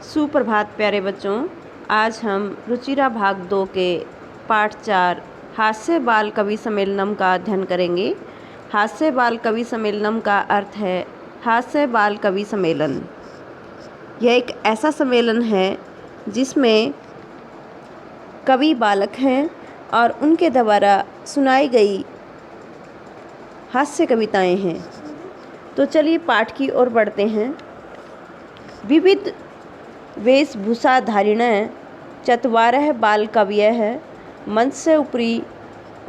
सुप्रभात प्यारे बच्चों। आज हम रुचिरा भाग 2 के पाठ 4 हास्य बाल कवि सम्मेलनम का अध्ययन करेंगे। हास्य बाल कवि सम्मेलनम का अर्थ है हास्य बाल कवि सम्मेलन। यह एक ऐसा सम्मेलन है जिसमें कवि बालक हैं और उनके द्वारा सुनाई गई हास्य कविताएं हैं। तो चलिए पाठ की ओर बढ़ते हैं। विविध वेशभूषाधारिणः चत्वारः बालकवयः मंच उपरि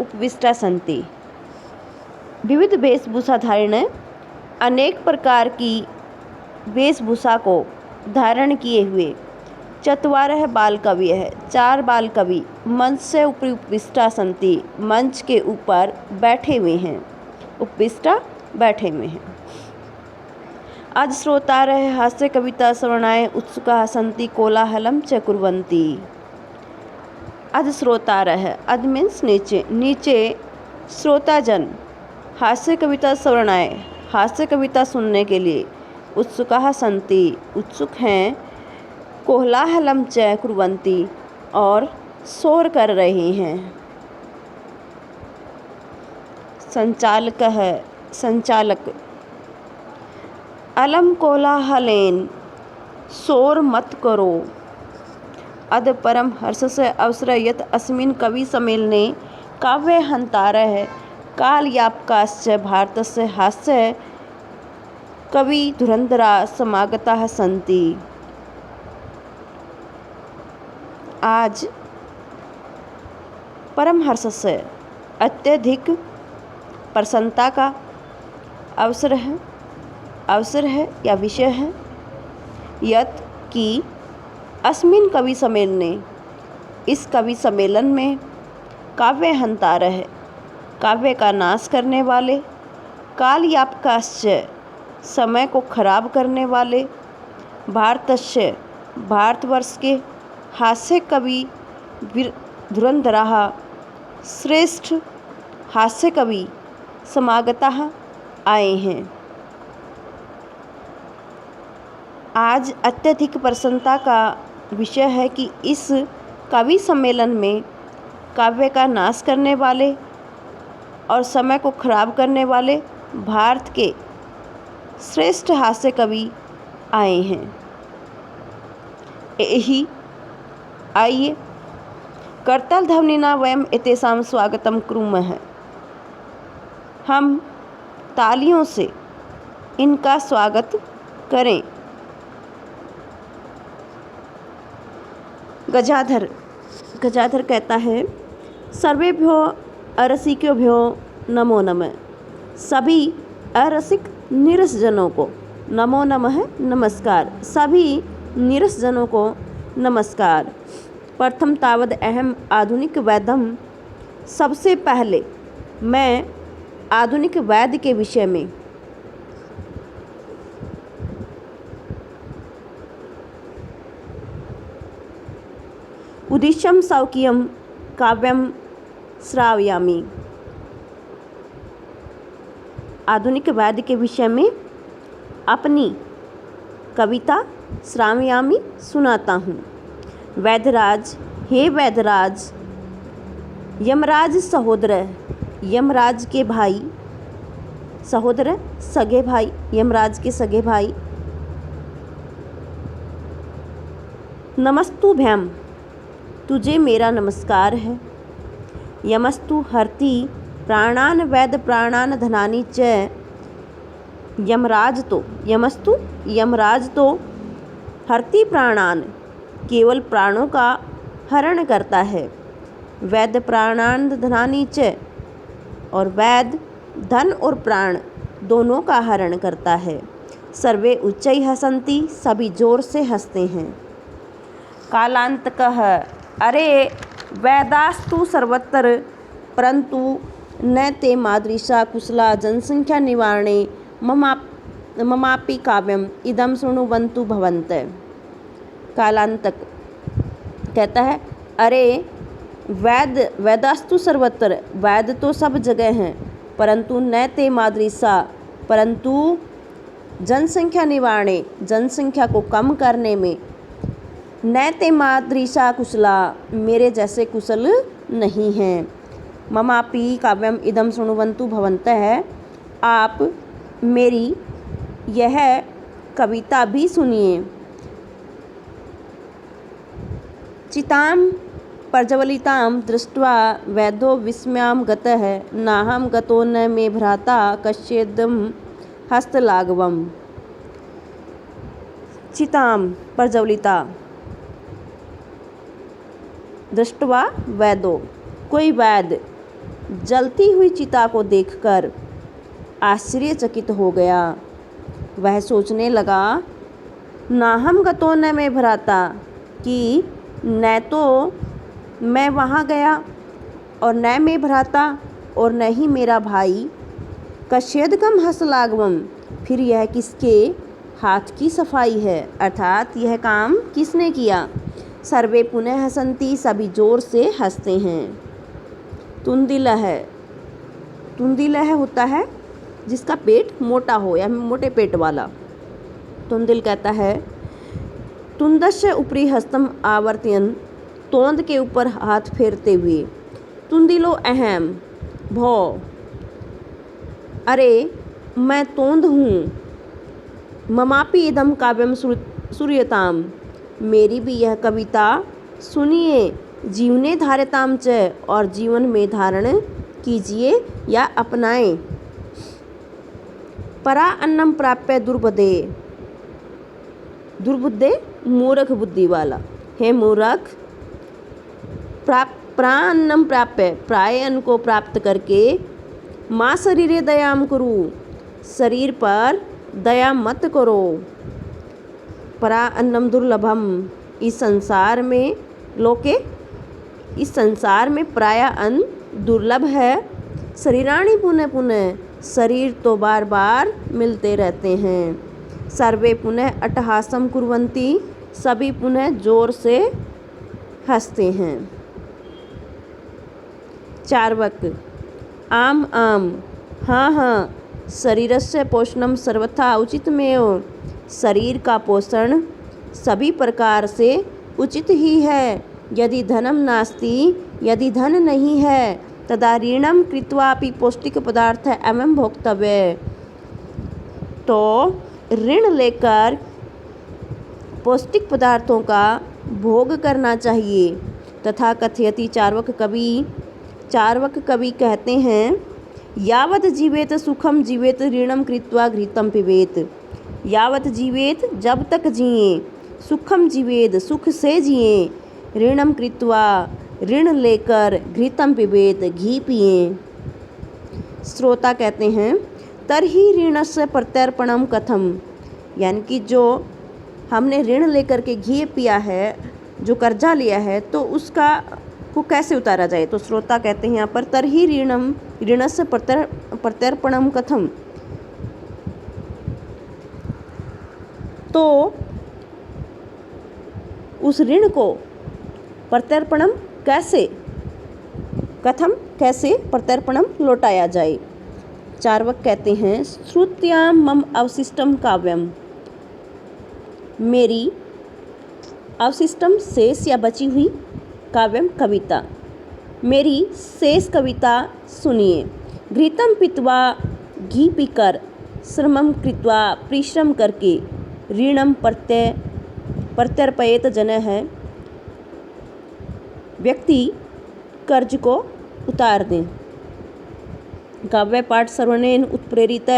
उपविष्टा सन्ति। विविध वेशभूषाधारिणः अनेक प्रकार की वेशभूषा को धारण किए हुए चत्वारः बालकवयः चार बाल कवि मंच से उपरि उपविष्टा सन्ति मंच के ऊपर बैठे हुए हैं। उपविष्टा बैठे हुए हैं। अज श्रोतारः हास्य कविता श्रवणाय उत्सुकाः सन्ति कोलाहलं च कुर्वन्ति। अज श्रोतारः अज मीन्स नीचे श्रोताजन हास्य कविता श्रवणाय हास्य कविता सुनने के लिए उत्सुकाः सन्ति उत्सुक हैं, कोलाहलं च कुर्वन्ति और शोर कर रहे हैं। संचालक अलम कोलाहलेन शोर मत करो। अद परम हर्ष से अवसर यत अस्मिन् कवि सम्मेलने काव्य हंतारः कालयापकाश्च भारतस्य हास्य कवि धुरंधरा समागताः सन्ति। आज परम हर्ष से अत्यधिक प्रसन्नता का अवसर है या विषय है यत कि अस्मिन् कवि सम्मेलने इस कवि सम्मेलन में काव्य हंतारः काव्य का नाश करने वाले कालयापकाश्च समय को खराब करने वाले भारतस्य भारतवर्ष के हास्य कवि धुरंधराः श्रेष्ठ हास्य कवि समागताः आए हैं। आज अत्यधिक प्रसन्नता का विषय है कि इस कवि सम्मेलन में काव्य का नाश करने वाले और समय को खराब करने वाले भारत के श्रेष्ठ हास्य कवि आए हैं। यही आइए करताल ध्वनिना वयम एतेषां स्वागतं कुर्मः। हम तालियों से इनका स्वागत करें। गजाधर कहता है सर्वेभ्यो अरसिकेभ्यो नमो नमः। सभी अरसिक नीरस जनों को नमो नमः नमस्कार। सभी नीरस जनों को नमस्कार। प्रथम तावद अहम आधुनिक वैद्यम। सबसे पहले मैं आधुनिक वैद्य के विषय में उद्दिश्यम सौकियम काव्यम श्रावयामि। आधुनिक वैद्य के विषय में अपनी कविता श्रावयामि सुनाता हूँ। वैद्यराज हे वैद्यराज यमराज सहोदर यमराज के भाई सहोदर सगे भाई यमराज के सगे भाई नमस्तुभ्यम तुझे मेरा नमस्कार है। यमस्तु हरति प्राणान वैद्य प्राणान धनानि च। यमस्तु यमराज तो हरति प्राणान केवल प्राणों का हरण करता है। वैद्य प्राणान धनानि च और वैद्य धन और प्राण दोनों का हरण करता है। सर्वे उच्चैः हसन्ति सभी जोर से हंसते हैं। कालांतकः अरे वैदास्तु सर्वत्र परंतु न ते मादृशा कुशला जनसंख्या निवारणे ममापि काव्यम इदम शृण्वन्तु भवन्तः। कालांतक कहता है अरे वैदास्तु सर्वत्र वैद तो सब जगह हैं परंतु न ते मादृशा परंतु जनसंख्या निवारणे जनसंख्या को कम करने में न ते मादृशा कुशला, मेरे जैसे कुशल नहीं हैं। ममापि काव्यम इदम शृण्वन्तु भवन्तः, आप मेरी यह कविता भी सुनिए। चितां प्रज्वलितां दृष्ट्वा वैद्यो विस्मयां गतः, नाहं गतो न मे भ्राता कश्चिदं हस्तलाघवम्। चितां प्रज्वलिता दृष्ट्वा वैद्यो, कोई वैद्य जलती हुई चिता को देखकर आश्चर्यचकित हो गया। वह सोचने लगा, नाहम गतो न मैं भ्राता, कि न तो मैं वहाँ गया और न मैं भ्राता और न ही मेरा भाई। कश्यदकम हस्तलाघवम, फिर यह किसके हाथ की सफाई है, अर्थात यह काम किसने किया। सर्वे पुनः हसंती, सभी जोर से हंसते हैं। तुंदिलह, तुंदिलह होता है जिसका पेट मोटा हो या मोटे पेट वाला। तुंदिल कहता है, तुंदस्य ऊपरी हस्तम आवर्तयन, तोंद के ऊपर हाथ फेरते हुए। तुंदिलो अहम भो, अरे मैं तोंद हूँ। ममापि इदम काव्यम सूर्यताम, मेरी भी यह कविता सुनिए। जीवने धार्यताम च, और जीवन में धारण कीजिए या अपनाएं। परा अन्नम प्राप्य दुर्बुद्धे, दुर्बुद्धे मूर्ख बुद्धि वाला। हे मूर्ख, प्रान्नम प्राप्य, प्राय अन्न को प्राप्त करके, माँ शरीरे दयाम करू, शरीर पर दया मत करो। परा अन्नम दुर्लभम, इस संसार में लोके, इस संसार में प्राय अन्न दुर्लभ है। शरीराणि पुनः पुनः, शरीर तो बार बार मिलते रहते हैं। सर्वे पुनः अट्टहासम कुर्वन्ति, सभी पुनः जोर से हंसते हैं। चार्वक, आम आम, हाँ हाँ, शरीरस्य पोषणम सर्वथा उचितमेव, शरीर का पोषण सभी प्रकार से उचित ही है। यदि धनम नास्ति, यदि धन नहीं है, तदा ऋणम कृत्वापि पौष्टिक पदार्थ एवं भोक्तव्य, तो ऋण लेकर पौष्टिक पदार्थों का भोग करना चाहिए। तथा कथयति चार्वक कवि, चार्वक कवि कहते हैं, यावत जीवेत सुखम जीवेत ऋणम कृत्वा घृतम पिबेत। यावत जीवेत, जब तक जिए, सुखम जीवेत, सुख से जिए, ऋणम कृत्वा, ऋण लेकर, घृतम पिबेत, घी पिए। श्रोता कहते हैं, तरहि ऋणस्य प्रत्यर्पणम कथम, यानी कि जो हमने ऋण लेकर के घी पिया है, जो कर्जा लिया है, तो उसका को कैसे उतारा जाए। तो श्रोता कहते हैं यहाँ पर, तरहि ऋणस्य प्रत्यर्पणम कथम, तो उस ऋण को प्रत्यर्पणम कैसे, कथम कैसे, प्रत्यर्पणम लौटाया जाए। चार्वक कहते हैं, श्रुत्याम मम अवशिष्टम काव्यम, मेरी अवशिष्टम शेष या बची हुई काव्यम कविता, मेरी शेष कविता सुनिए। घृतम पित्वा, घी पीकर, श्रमम कृत्वा, परिश्रम करके, ऋणम प्रत्यर्पयेत जन है, व्यक्ति कर्ज को उतार दें। काव्य पाठ श्रवणेन उत्प्रेरित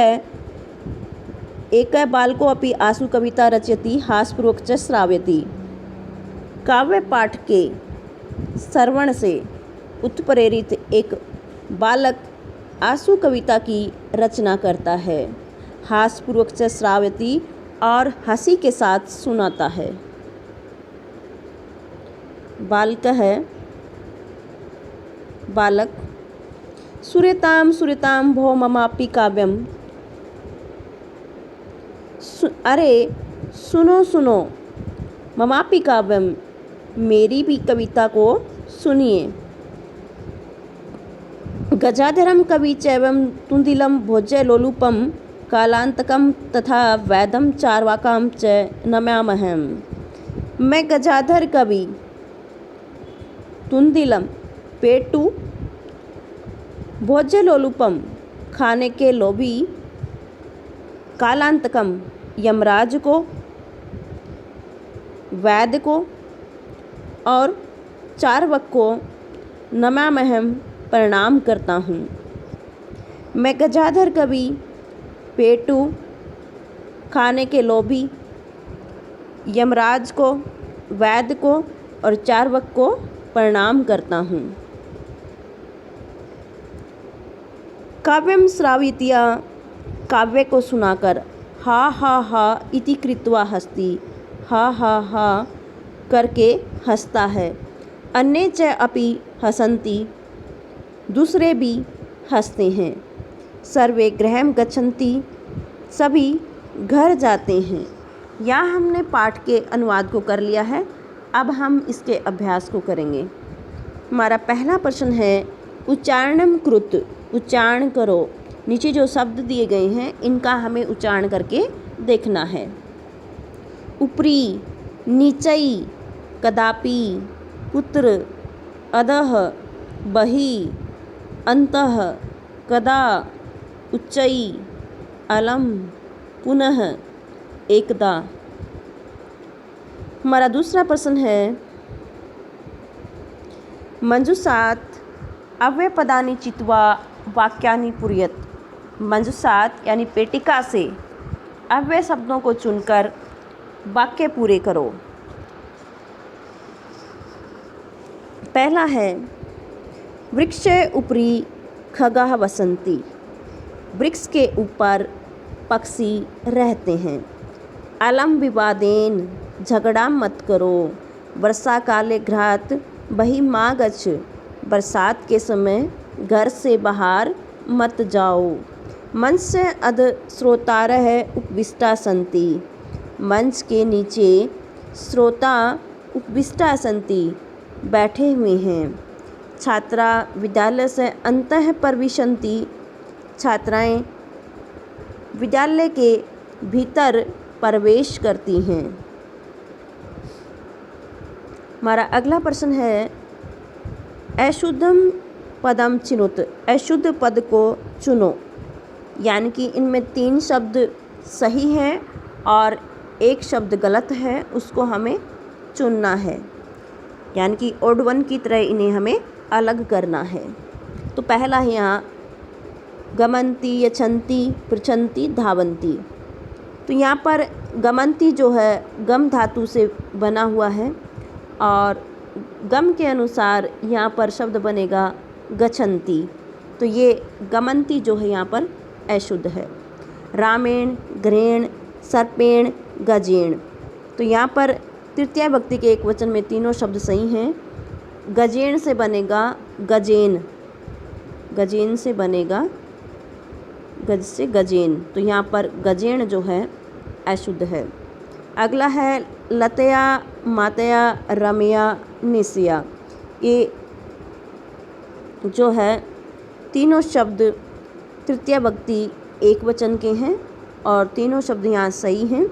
एक बालको अपि आशु कविता रचयति हास्यपूर्वक च श्रावयति। काव्य पाठ के श्रवण से उत्प्रेरित एक बालक आशु कविता की रचना करता है, हास्यपूर्वक च श्रावयति, और हंसी के साथ सुनाता है। बालक है, बालक, सुरेताम सुरेताम भो ममापि काव्यम, अरे सुनो सुनो, ममापि काव्यम, मेरी भी कविता को सुनिए। गजाधरम कवि चैवम तुंदिलम भोज्य लोलुपम, कालांतकम तथा वैदम चार्वाकाम च नमामहम्। मैं गजाधर कवि तुंदिलम पेटू भोज्यलोलुपम खाने के लोभी कालांतकम यमराज को, वैद्य को और चार्वक को नमाम्यहं प्रणाम करता हूँ। मैं गजाधर कवि पेटू खाने के लोभी यमराज को, वैद्य को और चार्वक को प्रणाम करता हूँ। काव्यम श्रावयित्या काव्य को सुनाकर हा हा हा इति कृत्वा हस्ति, हा हा हा करके हंसता है। अन्ये च अपि हसन्ति, दूसरे भी हंसते हैं। सर्वे गृहं गच्छन्ति, सभी घर जाते हैं। यहाँ हमने पाठ के अनुवाद को कर लिया है। अब हम इसके अभ्यास को करेंगे। हमारा पहला प्रश्न है उच्चारणम कृत, उच्चारण करो। नीचे जो शब्द दिए गए हैं इनका हमें उच्चारण करके देखना है। ऊपरी, नीचई, कदापि, कुत्र, अधः, बहि, अंतः, कदा, उच्चई, अलम, पुनः, एकदा। हमारा दूसरा प्रश्न है मंजूषात अव्ययपदानि चित्वा वाक्यानि पूरयत। मंजूषात यानी पेटिका से अव्यय शब्दों को चुनकर वाक्य पूरे करो। पहला है वृक्षे उपरि खगाः वसन्ति, वृक्ष के ऊपर पक्षी रहते हैं। अलम विवादेन, झगड़ा मत करो। वर्षा काले गृहात् बहिः मा गच्छ, बरसात के समय घर से बाहर मत जाओ। मंच से अध श्रोतारः उपविष्टा सन्ति, मंच के नीचे श्रोता उपविष्टा सन्ति, बैठे हुए हैं। छात्रा विद्यालय से अन्तः प्रविशन्ति, छात्राएं विद्यालय के भीतर प्रवेश करती हैं। हमारा अगला प्रश्न है अशुद्धम पदम चिनुत, अशुद्ध पद को चुनो। यानी कि इनमें 3 शब्द सही हैं और एक शब्द गलत है, उसको हमें चुनना है। यानी कि ओड वन की तरह इन्हें हमें अलग करना है। तो पहला है यहाँ गमन्ति, यच्छन्ति, पृच्छन्ति, धावन्ति। तो यहाँ पर गमन्ति जो है गम धातु से बना हुआ है और गम के अनुसार यहाँ पर शब्द बनेगा गच्छन्ति। तो ये गमन्ति जो है यहाँ पर अशुद्ध है। रामेण, गृहेण, सर्पेण, गजेण। तो यहाँ पर तृतीया भक्ति के एक वचन में तीनों शब्द सही हैं। गजेण से बनेगा गजेन, गजेन से बनेगा गज से गजेन। तो यहाँ पर गजेण जो है अशुद्ध है। अगला है लतया, मातया, रमया, निस्या। ये जो है तीनों शब्द तृतीया भक्ति एक वचन के हैं और तीनों शब्द यहाँ सही हैं।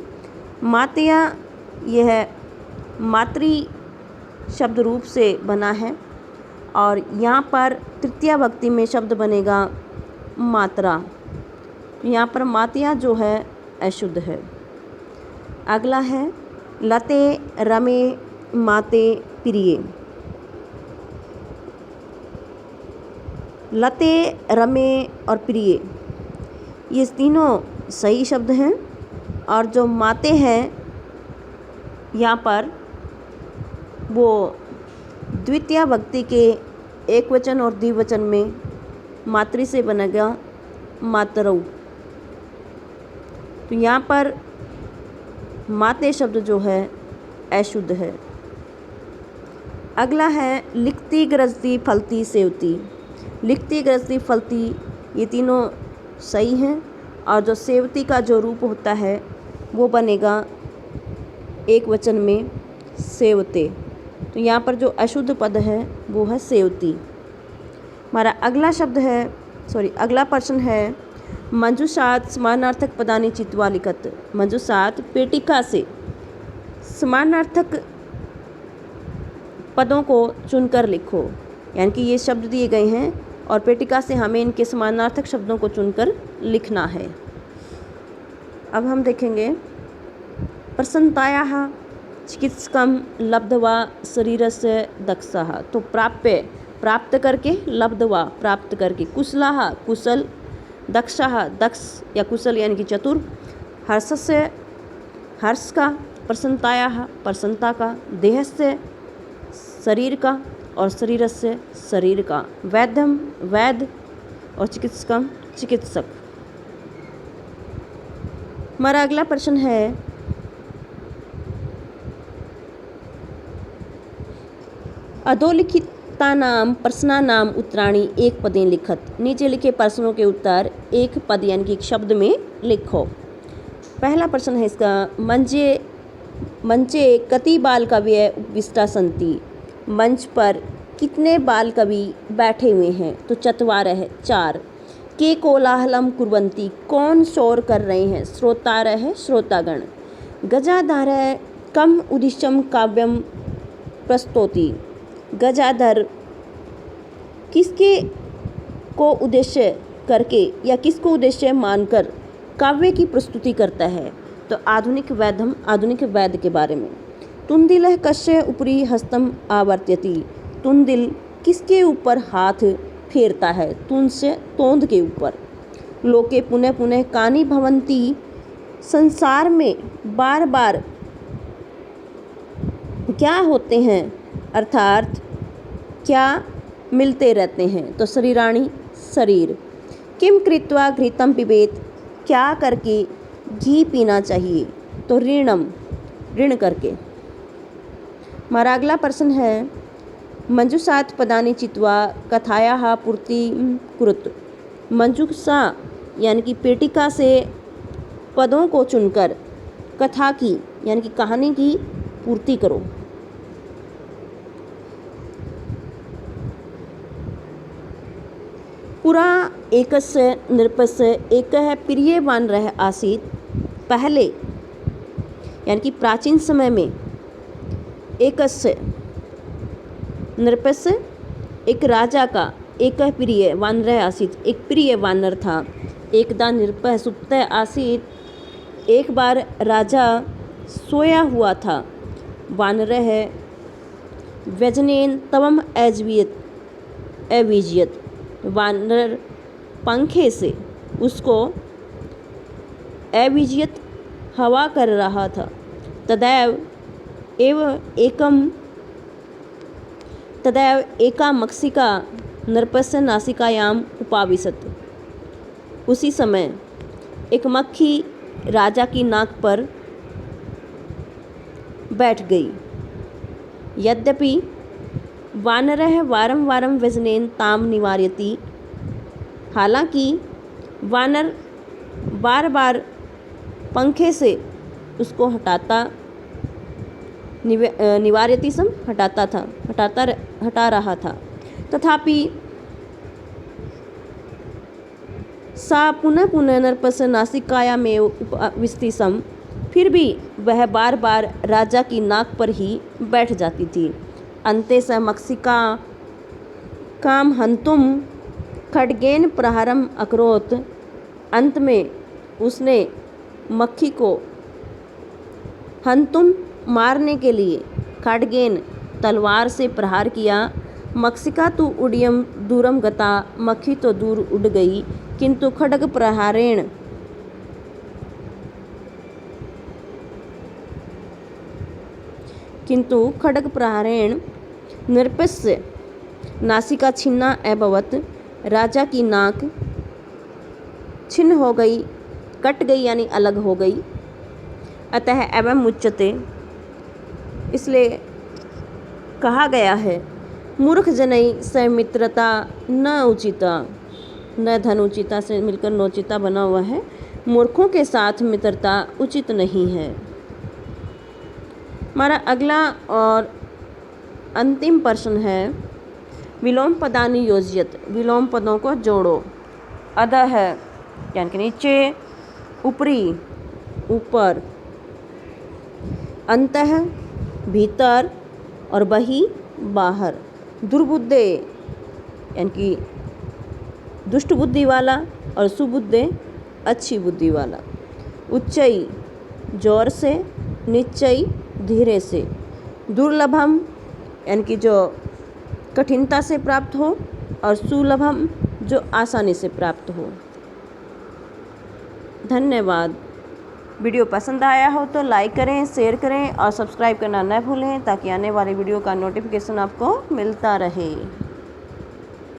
मातया यह मातृ शब्द रूप से बना है और यहाँ पर तृतीया भक्ति में शब्द बनेगा मात्रा। यहाँ पर मातया जो है अशुद्ध है। अगला है लते, रमे, माते, प्रिय। लते, रमे और प्रिय ये तीनों सही शब्द हैं और जो माते हैं यहाँ पर वो द्वितीया भक्ति के एक वचन और द्विवचन में मातृ से बनेगा मातरौ। तो यहाँ पर माते शब्द जो है अशुद्ध है। अगला है लिखती, गरजती, फलती, सेवती। लिखती, गरजती, फलती ये तीनों सही हैं और जो सेवती का जो रूप होता है वो बनेगा एक वचन में सेवते। तो यहाँ पर जो अशुद्ध पद है वो है सेवती। हमारा अगला शब्द है अगला प्रश्न है मंजूषात समानार्थक पदानि चित्वा लिखत। मंजूषात पेटिका से समानार्थक पदों को चुनकर लिखो। यानी कि ये शब्द दिए गए हैं और पेटिका से हमें इनके समानार्थक शब्दों को चुनकर लिखना है। अब हम देखेंगे प्रसन्नतायाः चिकित्सकं लब्ध्वा शरीरस्य दक्षः। तो प्राप्त करके, लब्ध्वा प्राप्त करके, कुशलः कुशल, दक्षः दक्ष या कुशल यानी कि चतुर, हर्षस्य हर्ष का, प्रसन्नतायाः प्रसन्नता का, देहस्य शरीर का और शरीरस्य शरीर का, वैद्यम वैद्य और चिकित्सकम चिकित्सक। हमारा अगला प्रश्न है अधोलिखितानां प्रश्नानाम् उत्तराणि एक पदेन लिखत। नीचे लिखे प्रश्नों के उत्तर एक पद यानी कि एक शब्द में लिखो। पहला प्रश्न है इसका, मंचे कति बाल कवयः उपविष्टा सन्ति। मंच पर कितने बाल कवि बैठे हुए हैं? तो चत्वारः 4। के कोलाहलं कुर्वन्ति, कौन शोर कर रहे हैं? श्रोतारः श्रोतागण। गजाधारः कम् उद्देश्यं काव्यं प्रस्तौति। गजाधर किसके को उद्देश्य करके या किसको उद्देश्य मानकर काव्य की प्रस्तुति करता है? तो आधुनिक वैद्य के बारे में। तुंदिलः कस्य उपरि हस्तम आवर्त्यति। तुंदिल किसके ऊपर हाथ फेरता है? तुंस्य तोंद के ऊपर। लोके पुनः पुनः कानि भवन्ति, संसार में बार बार क्या होते हैं, अर्थात क्या मिलते रहते हैं? तो शरीराणि शरीर। किम कृत्वा घृतं पिबेत, क्या करके घी पीना चाहिए? तो ऋणम ऋण करके। हमारा अगला प्रश्न है मंजूषात् पदानि चित्वा कथायाः पूर्तिं कुरुत। मंजूषा यानी कि पेटिका से पदों को चुनकर कथा की यानी कि कहानी की पूर्ति करो। पुरा एकस्य नृपस्य एकः प्रियवानरः आसीत्। पहले यानी कि प्राचीन समय में एकस्य नृपस्य एक राजा का एक प्रिय वानरः आसीत्, एक प्रिय वानर था। एकदा नृपः सुप्तः आसीत्, एक बार राजा सोया हुआ था। वानरः व्यजनेन तवम अविजयत। वानर पंखे से उसको अविजयत हवा कर रहा था। तदैव एका मक्षिका नृपस्य नासिकायाम उपाविशत। उसी समय एक मक्खी राजा की नाक पर बैठ गई। यद्यपि वानरः वारं वारं व्यजनेन ताम निवारयति। हालांकि वानर बार बार पंखे से उसको निवार्यति सम हटा रहा था। तथापि सा पुनः पुनः नृपस्य नासिकायामेव उपविशति सम। फिर भी वह बार बार राजा की नाक पर ही बैठ जाती थी। अन्ते स मक्षिका काम हंतुम खड्गेन प्रहारम अकरोत्। अंत में उसने मक्खी को हंतुम मारने के लिए खड्गेन तलवार से प्रहार किया। मक्षिका तो उड्यम दूरम गता। मक्खी तो दूर उड़ गई, किंतु खड्ग प्रहारेण नृपस्य नासिका छिन्ना अभवत्। राजा की नाक छिन्न हो गई, कट गई यानी अलग हो गई। अतः एवं उच्यते, इसलिए कहा गया है मूर्ख जनई से मित्रता न उचिता। न धन उचिता से मिलकर नोचिता बना हुआ है। मूर्खों के साथ मित्रता उचित नहीं है। हमारा अगला और अंतिम प्रश्न है विलोम पदानि योजयत। विलोम पदों को जोड़ो। अधः यानी कि नीचे, ऊपरी ऊपर, अंतः भीतर, और बही बाहर। दुर्बुद्धे यानी कि दुष्ट बुद्धि वाला और सुबुद्धे अच्छी बुद्धि वाला। उच्चई जोर से, निश्चयी धीरे से। दुर्लभम यानी कि जो कठिनता से प्राप्त हो, और सुलभम जो आसानी से प्राप्त हो। धन्यवाद। वीडियो पसंद आया हो तो लाइक करें, शेयर करें और सब्सक्राइब करना न भूलें ताकि आने वाली वीडियो का नोटिफिकेशन आपको मिलता रहे।